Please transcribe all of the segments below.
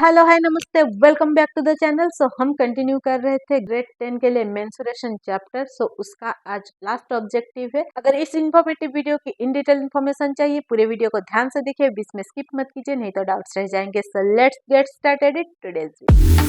Hello hi नमस्ते, welcome back to the channel. So हम continue कर रहे थे ग्रेड 10 के लिए मेंसुरेशन चैप्टर। सो उसका आज लास्ट ऑब्जेक्टिव है। अगर इस इन्फॉर्मेटिव वीडियो की इन डिटेल इन्फॉर्मेशन चाहिए, पूरे वीडियो को ध्यान से देखिए, बीच में स्किप मत कीजिए, नहीं तो डाउट्स रह जाएंगे। So let's get started it today's video.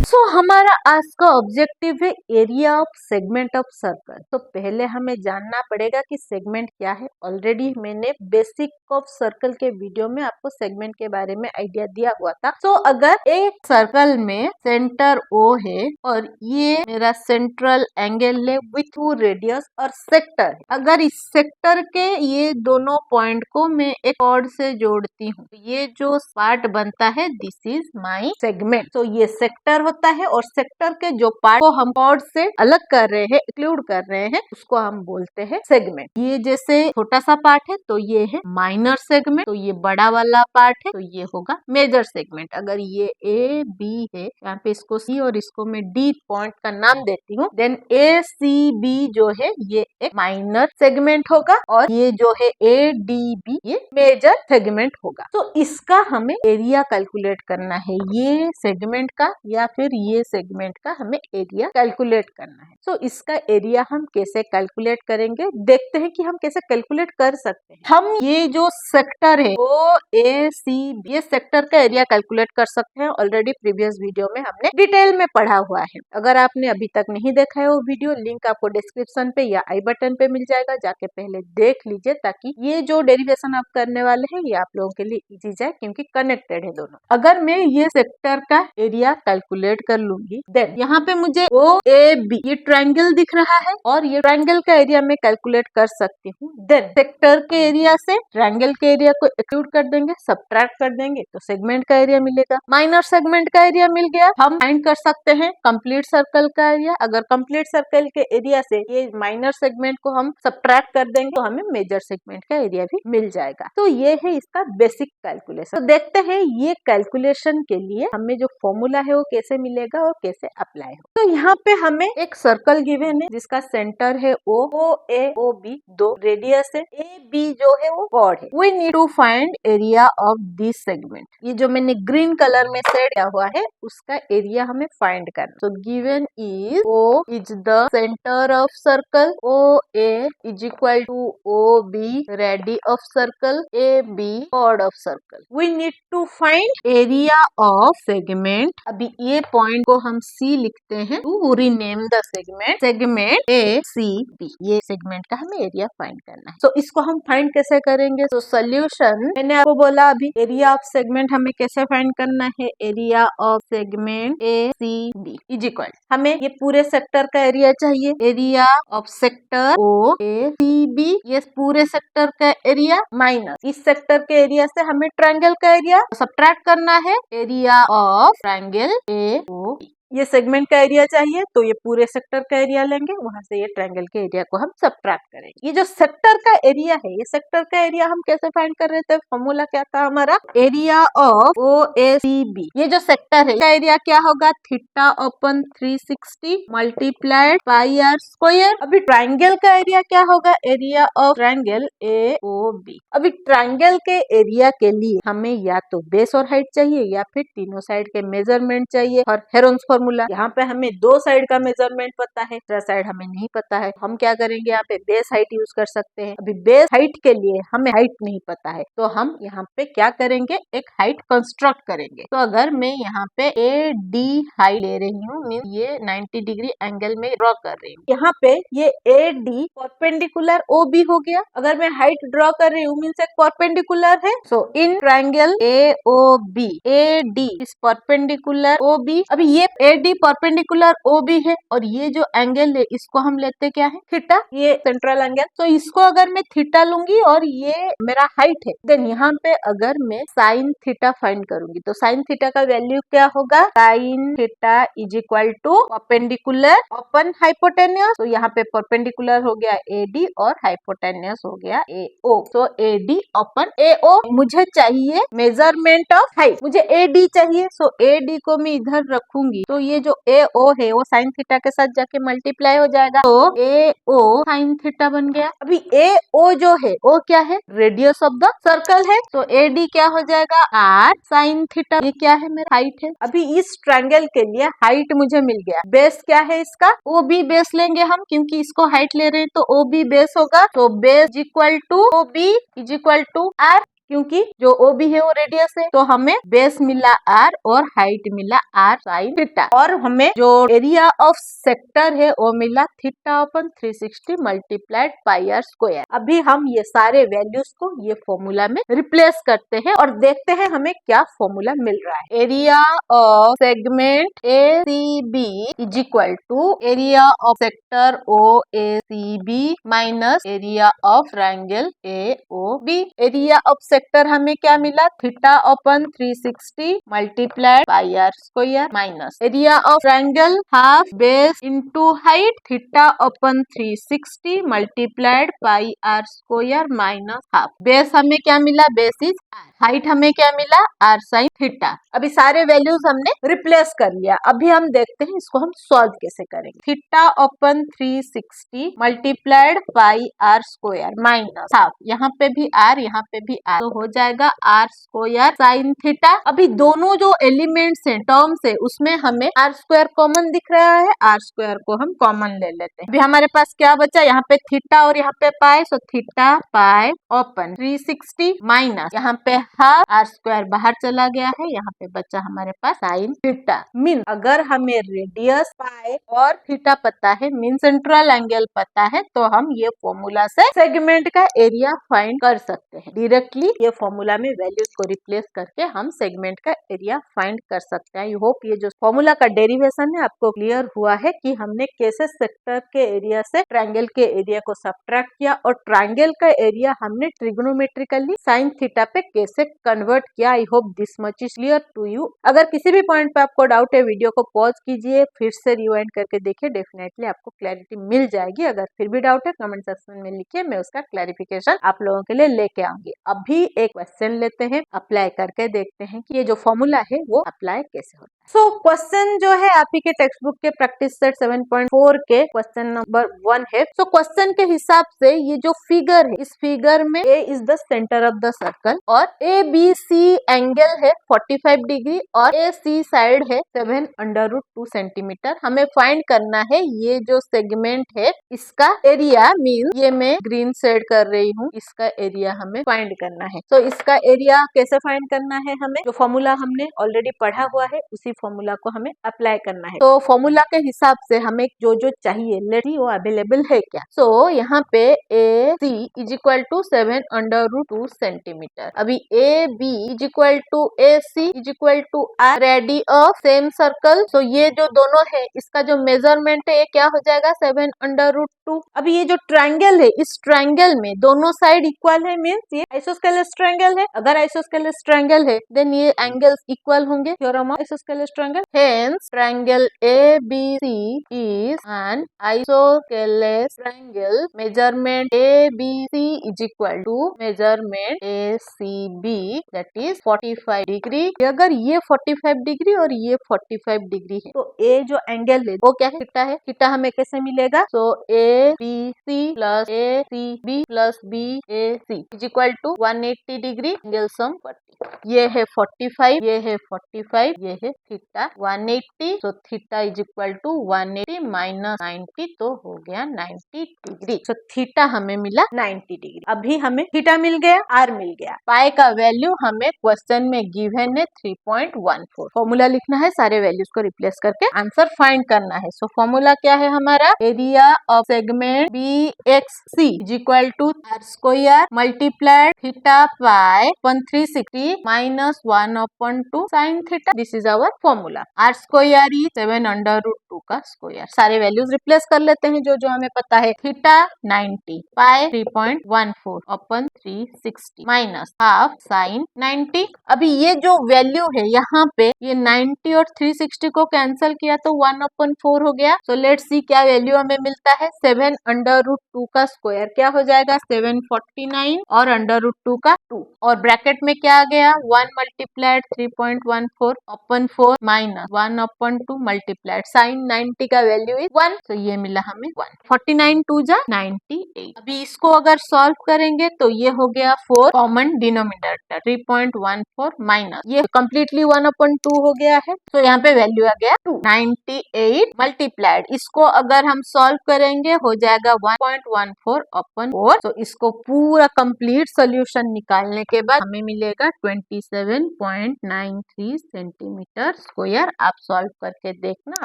So हमारा आज का ऑब्जेक्टिव है area of segment of circle. तो पहले हमें जानना पड़ेगा कि सेगमेंट क्या है। ऑलरेडी मैंने बेसिक ऑफ सर्कल के वीडियो में आपको सेगमेंट के बारे में आइडिया दिया हुआ था। सो अगर एक सर्कल में सेंटर O है और ये मेरा सेंट्रल एंगल है विथ रेडियस और सेक्टर है, अगर इस सेक्टर के ये दोनों पॉइंट को मैं एक कॉर्ड से जोड़ती हूँ, ये जो पार्ट बनता है दिस इज माई सेगमेंट। तो ये सेक्टर होता है और सेक्टर के जो पार्ट को हम कॉर्ड से अलग कर रहे हैं, एक्सक्लूड कर रहे हैं, उसको हम बोलते हैं सेगमेंट। ये जैसे छोटा सा पार्ट है तो ये है माइनर सेगमेंट, तो ये बड़ा वाला पार्ट है तो ये होगा मेजर सेगमेंट। अगर ये ए बी है, यहाँ पे इसको सी और इसको मैं डी पॉइंट का नाम देती हूँ, देन ए सी बी जो है ये एक माइनर सेगमेंट होगा और ये जो है ए डी बी ये मेजर सेगमेंट होगा। तो इसका हमें एरिया कैलकुलेट करना है, ये सेगमेंट का या फिर ये सेगमेंट का हमें एरिया कैलकुलेट करना है। तो इसका एरिया हम कैसे कैलकुलेट करेंगे, देखते हैं कि हम कैसे कैलकुलेट कर सकते हैं। हम ये जो सेक्टर है वो ए सी बी, ये सेक्टर का एरिया कैलकुलेट कर सकते हैं। ऑलरेडी प्रीवियस वीडियो में हमने डिटेल में पढ़ा हुआ है। अगर आपने अभी तक नहीं देखा है वो वीडियो, लिंक आपको डिस्क्रिप्शन पे या आई बटन पे मिल जाएगा, जाके पहले देख लीजिए ताकि ये जो डेरिवेशन आप करने वाले हैं ये आप लोगों के लिए इजी जाए, क्योंकि कनेक्टेड है दोनों। अगर मैं ये सेक्टर का एरिया कैलकुलेट कर लूंगी, देन यहाँ पे मुझे ओ ए बी ये ट्रायंगल दिख रहा है और ये ट्रायंगल का एरिया मैं कैलकुलेट कर सकती हूँ। देन सेक्टर के एरिया से ट्रायंगल के एरिया को एक्सक्लूड कर देंगे, सबट्रैक्ट कर देंगे, तो सेगमेंट का एरिया मिलेगा। माइनर सेगमेंट का एरिया मिल गया। हम फाइंड कर सकते हैं कंप्लीट सर्कल का एरिया। अगर कंप्लीट सर्कल के एरिया से ये माइनर सेगमेंट को हम सबट्रैक्ट कर देंगे तो हमें मेजर सेगमेंट का एरिया भी मिल जाएगा। तो ये है इसका बेसिक कैलकुलेशन। तो देखते हैं ये कैलकुलेशन के लिए हमें जो फॉर्मूला है वो कैसे मिलेगा और कैसे अप्लाई हो। तो यहाँ पे हमें एक सर्कल गिवन है जिसका सेंटर है O, OA, OB दो रेडियस है, AB जो है वो कॉर्ड है। We need to find area of this segment. ये जो मैंने ग्रीन कलर में सेट किया हुआ है उसका एरिया हमें फाइंड करना। तो given is O is the centre of circle, OA is equal to OB radii of circle, AB chord of circle. We need to find area of segment. अभी ये पॉइंट को हम C लिखते हैं to rename the segment, segment A C B. ये segment का हमें area find करना है। तो इसको हम फाइंड कैसे करेंगे? तो सोल्यूशन मैंने आपको बोला अभी, एरिया ऑफ सेगमेंट हमें कैसे फाइंड करना है। Area of segment A C B is equal, हमें ये पूरे सेक्टर का एरिया चाहिए, area of sector O A C B, ये पूरे सेक्टर का एरिया माइनस इस सेक्टर के एरिया से हमें ट्रायंगल का एरिया सबट्रैक्ट करना है, area of triangle A O B. ये सेगमेंट का एरिया चाहिए तो ये पूरे सेक्टर का एरिया लेंगे, वहां से ये ट्रायंगल के एरिया को हम सबट्रैक्ट करेंगे। ये जो सेक्टर का एरिया है, ये सेक्टर का एरिया हम कैसे फाइंड कर रहे थे? फॉर्मूला क्या था हमारा? Area of O A C B. ये जो सेक्टर है का एरिया क्या होगा? Theta upon 360 multiplied pi r square. अभी ट्रायंगल का एरिया क्या होगा? Area of triangle A O B. अभी ट्रायंगल के एरिया के लिए हमें या तो बेस और हाइट चाहिए या फिर तीनों साइड के मेजरमेंट चाहिए। और हेरोन्स फॉर्मूला, यहाँ पे हमें दो साइड का मेजरमेंट पता है, तीसरा साइड हमें नहीं पता है। हम क्या करेंगे, यहाँ पे बेस हाइट यूज कर सकते हैं। अभी बेस हाइट के लिए हमें हाइट नहीं पता है तो हम यहाँ पे क्या करेंगे, एक हाइट कंस्ट्रक्ट करेंगे। तो अगर मैं यहाँ पे ए डी हाइट ले रही हूँ, मीन ये 90 डिग्री एंगल में ड्रॉ कर रही हूँ, यहाँ पे ये A D perpendicular O B हो गया। अगर मैं हाइट ड्रॉ कर रही हूँ मीन्स एक परपेंडिकुलर है, so in triangle A O B A D is perpendicular O B. अभी ये A D perpendicular O B है और ये जो एंगल है इसको हम लेते क्या है? थीटा, ये सेंट्रल एंगल। तो इसको अगर मैं थीटा लूंगी और ये मेरा हाइट है, देन यहाँ पे अगर मैं साइन थीटा फाइंड करूंगी तो साइन थीटा का वैल्यू क्या होगा? Sine theta is equal to perpendicular upon hypotenuse. तो यहाँ पे परपेंडिकुलर हो गया ए डी और हाइपोटेन्यूस हो गया ए ओ। तो ए डी अपन ए ओ। मुझे चाहिए मेजरमेंट ऑफ हाइट, मुझे ए डी चाहिए, सो ए डी को मैं इधर रखूंगी तो ये जो ए ओ है वो साइन थीटा के साथ जाके मल्टीप्लाई हो जाएगा, तो ए ओ साइन थीटा बन गया। अभी ए ओ जो है वो क्या है, रेडियस ऑफ द सर्कल है, तो ए डी क्या हो जाएगा, आर साइन थीटा। ये क्या है, मेरा हाइट है। अभी इस ट्रायंगल के लिए हाइट मुझे मिल गया, बेस क्या है इसका, ओ बी बेस लेंगे हम, क्योंकि इसको हाइट ले रहे हैं, तो ओ बी बेस होगा, तो base equal to O B is equal to r, क्योंकि जो ओ बी है वो रेडियस है, तो हमें बेस मिला आर और हाइट मिला आर साइन थीटा, और हमें जो एरिया ऑफ सेक्टर है वो मिला theta upon 360 multiplied pi r square. अभी हम ये सारे वैल्यूज को ये फॉर्मूला में रिप्लेस करते हैं और देखते हैं हमें क्या फॉर्मूला मिल रहा है। Area of segment A C B is equal to area of sector O A C B minus area of triangle A O B. Area of sector हमें क्या मिला, theta upon 360 multiplied pi r square minus area of triangle half base into height, theta upon 360 multiplied pi r square minus half. Base हमें क्या मिला, base is are, height हमें क्या मिला, are sine theta. अभी सारे वैल्यूज हमने replace कर लिया। अभी हम देखते हैं इसको हम सॉल्व कैसे करेंगे। Theta upon 360 multiplied pi r square minus half, यहाँ पे भी आर यहाँ पे भी आर, तो हो जाएगा आर स्क्वायर साइन थीटा। अभी दोनों जो एलिमेंट्स हैं, टर्म्स है, उसमें हमें आर स्क्वायर कॉमन दिख रहा है, आर स्क्वायर को हम कॉमन ले लेते हैं। अभी हमारे पास क्या बचा, यहाँ पे थीटा और यहाँ पे pi, so theta pi upon 360 minus यहाँ पे हाफ, आर स्क्वायर बाहर चला गया है, यहाँ पे बचा हमारे पास साइन थीटा। मीन अगर हमें रेडियस पाई और थीटा पता है, मीन सेंट्रल एंगल पता है, तो हम ये फॉर्मूला से सेगमेंट का एरिया फाइंड कर सकते हैं। डायरेक्टली ये फॉर्मूला में वैल्यूज को रिप्लेस करके हम सेगमेंट का एरिया फाइंड कर सकते हैं। आई होप ये जो फॉर्मूला का डेरिवेशन है आपको क्लियर हुआ है कि हमने कैसे सेक्टर के एरिया से ट्रायंगल के एरिया को सब्ट्रैक्ट किया और ट्रायंगल का एरिया हमने ट्रिग्नोमेट्रिकली साइन थीटा पे कैसे कन्वर्ट किया। I hope this much is clear to you. अगर किसी भी पॉइंट पे आपको डाउट है, वीडियो को पॉज कीजिए, फिर से रिवाइंड करके देखिए, डेफिनेटली आपको क्लैरिटी मिल जाएगी। अगर फिर भी डाउट है कमेंट सेक्शन में लिखिए, मैं उसका क्लैरिफिकेशन आप लोगों के लिए लेके आऊंगी। अभी एक क्वेश्चन लेते हैं, अप्लाई करके देखते हैं कि ये जो फॉर्मूला है वो अप्लाई कैसे होता है। सो क्वेश्चन जो है आप ही के टेक्स्ट बुक के प्रैक्टिस सेट 7.4 के क्वेश्चन नंबर 1 है। सो क्वेश्चन के हिसाब से ये जो फिगर है, इस फिगर में A is the centre of the circle और ए बी सी एंगल है 45 डिग्री और ए सी साइड है 7√2 सेंटीमीटर। हमें फाइंड करना है ये जो सेगमेंट है इसका एरिया, मीन ये मैं ग्रीन शेड कर रही हूँ, इसका एरिया हमें फाइंड करना है। तो इसका एरिया कैसे फाइंड करना है, हमें जो फॉर्मूला हमने ऑलरेडी पढ़ा हुआ है उसी फॉर्मूला को हमें अप्लाई करना है। तो फॉर्मूला के हिसाब से हमें जो जो चाहिए, लेट सी वो अवेलेबल है क्या। सो यहाँ पे A C is equal to 7√2 centimetre. अभी A B is equal to A C is equal to R, radii of same circle. So ये जो दोनों है इसका जो मेजरमेंट है ये क्या हो जाएगा, 7√2। अभी ये जो ट्रायंगल है, इस ट्रायंगल में दोनों साइड इक्वल है, मीन्स ये आइसोस्केलेस ट्रायंगल है। अगर आइसोस्केलेस ट्रायंगल है देन ये एंगल्स इक्वल होंगे, theorem of isosceles triangle. Hence triangle ABC is an isosceles triangle. Measurement ABC is equal to measurement ACB, that is 45 degree. अगर ये 45 degree और ये 45 डिग्री है तो ए जो एंगल है वो क्या है, थीटा है। थीटा हमें कैसे मिलेगा, so ABC plus ACB plus BAC is equal to 180 degree, angle sum 40। ये है 45, ये है 45, ये है थीटा 180। तो theta is equal to 180 minus 90, तो हो गया 90 डिग्री। तो थीटा हमें मिला 90 डिग्री। अभी हमें थीटा मिल गया, आर मिल गया। पाई का वैल्यू हमें क्वेश्चन में गिवन है 3.14। फॉर्मूला लिखना है, सारे वैल्यूज को रिप्लेस करके आंसर फाइंड करना है। सो फॉर्मूला क्या है हमारा, area of segment BXC is equal to r square multiplied theta pi 360 minus 1/2 sine theta. This is our formula. R square is 7√2 का स्क्वायर। सारे वैल्यूज रिप्लेस कर लेते हैं जो जो हमें पता है। थीटा 90, पाई 3.14 अपन 360 माइनस हाफ साइन 90। अभी ये जो वैल्यू है यहाँ पे ये 90 और 360 को कैंसिल किया तो 1/4 हो गया। सो लेट्स सी क्या वैल्यू हमें मिलता है। 7√2 का स्क्वायर क्या हो जाएगा, 749 और √2 का 2 और ब्रैकेट में क्या आ गया 1 मल्टीप्लाइड 3.14 अपन 4 माइनस 1 अपन 2 मल्टीप्लाइड साइन 90 का वैल्यू इज 1 तो ये मिला हमें 1 49 2 जा 98। अभी इसको अगर सॉल्व करेंगे तो ये हो गया 4 कॉमन डिनोमिनेटर 3.14 माइनस ये कंप्लीटली 1 अपन 2 हो गया है तो यहाँ पे वैल्यू आ गया 2 98 मल्टीप्लाइड इसको अगर हम सॉल्व करेंगे हो जाएगा 1.14 अपन 4 तो इसको पूरा कंप्लीट सोल्यूशन निकालने के बाद हमें मिलेगा 27.93 सेंटीमीटर स्क्वायर। आप सॉल्व करके देखना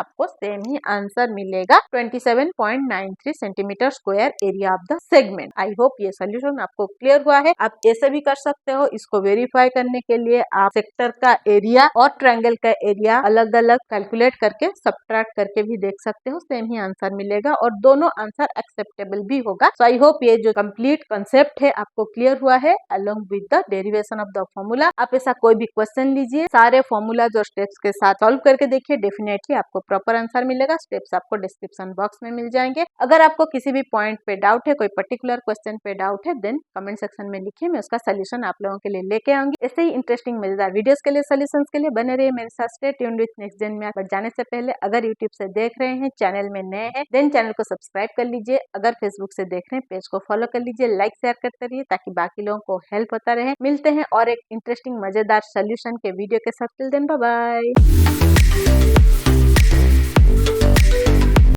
आपको सेम ही आंसर मिलेगा 27.93 centimetre square area of the segment. I hope ये सोल्यूशन आपको क्लियर हुआ है। आप ऐसे भी कर सकते हो, इसको वेरीफाई करने के लिए आप सेक्टर का एरिया और ट्रायंगल का एरिया अलग अलग कैलकुलेट करके सब्ट्रैक्ट करके भी देख सकते हो, सेम ही आंसर मिलेगा और दोनों आंसर एक्सेप्टेबल भी होगा। सो आई होप ये जो कंप्लीट कंसेप्ट है आपको क्लियर हुआ है along with the derivation of the formula. आप ऐसा कोई भी क्वेश्चन लीजिए, सारे फॉर्मूलाज और स्टेप्स के साथ सॉल्व करके देखिए, डेफिनेटली आपको प्रॉपर आंसर मिलेगा। स्टेप्स आपको डिस्क्रिप्शन बॉक्स में मिल जाएंगे। अगर आपको किसी भी पॉइंट पे डाउट है, कोई पर्टिकुलर क्वेश्चन पे डाउट है, देन कमेंट सेक्शन में लिखिए, मैं उसका सोल्यूशन आप लोगों के लिए लेके आऊंगी। ऐसे ही इंटरेस्टिंग मजेदार वीडियोस के लिए, सोल्यूशंस के लिए बने रहिए मेरे साथ। Stay tuned with Next Gen में। जाने से पहले अगर यूट्यूब से देख रहे हैं, चैनल में नए हैं, देन चैनल को सब्सक्राइब कर लीजिए। अगर फेसबुक से देख रहे हैं, पेज को फॉलो कर लीजिए, लाइक शेयर करते रहिए ताकि बाकी लोगों को हेल्प होता रहे। मिलते हैं और एक इंटरेस्टिंग मजेदार सोल्यूशन के वीडियो के साथ। Till then bye bye.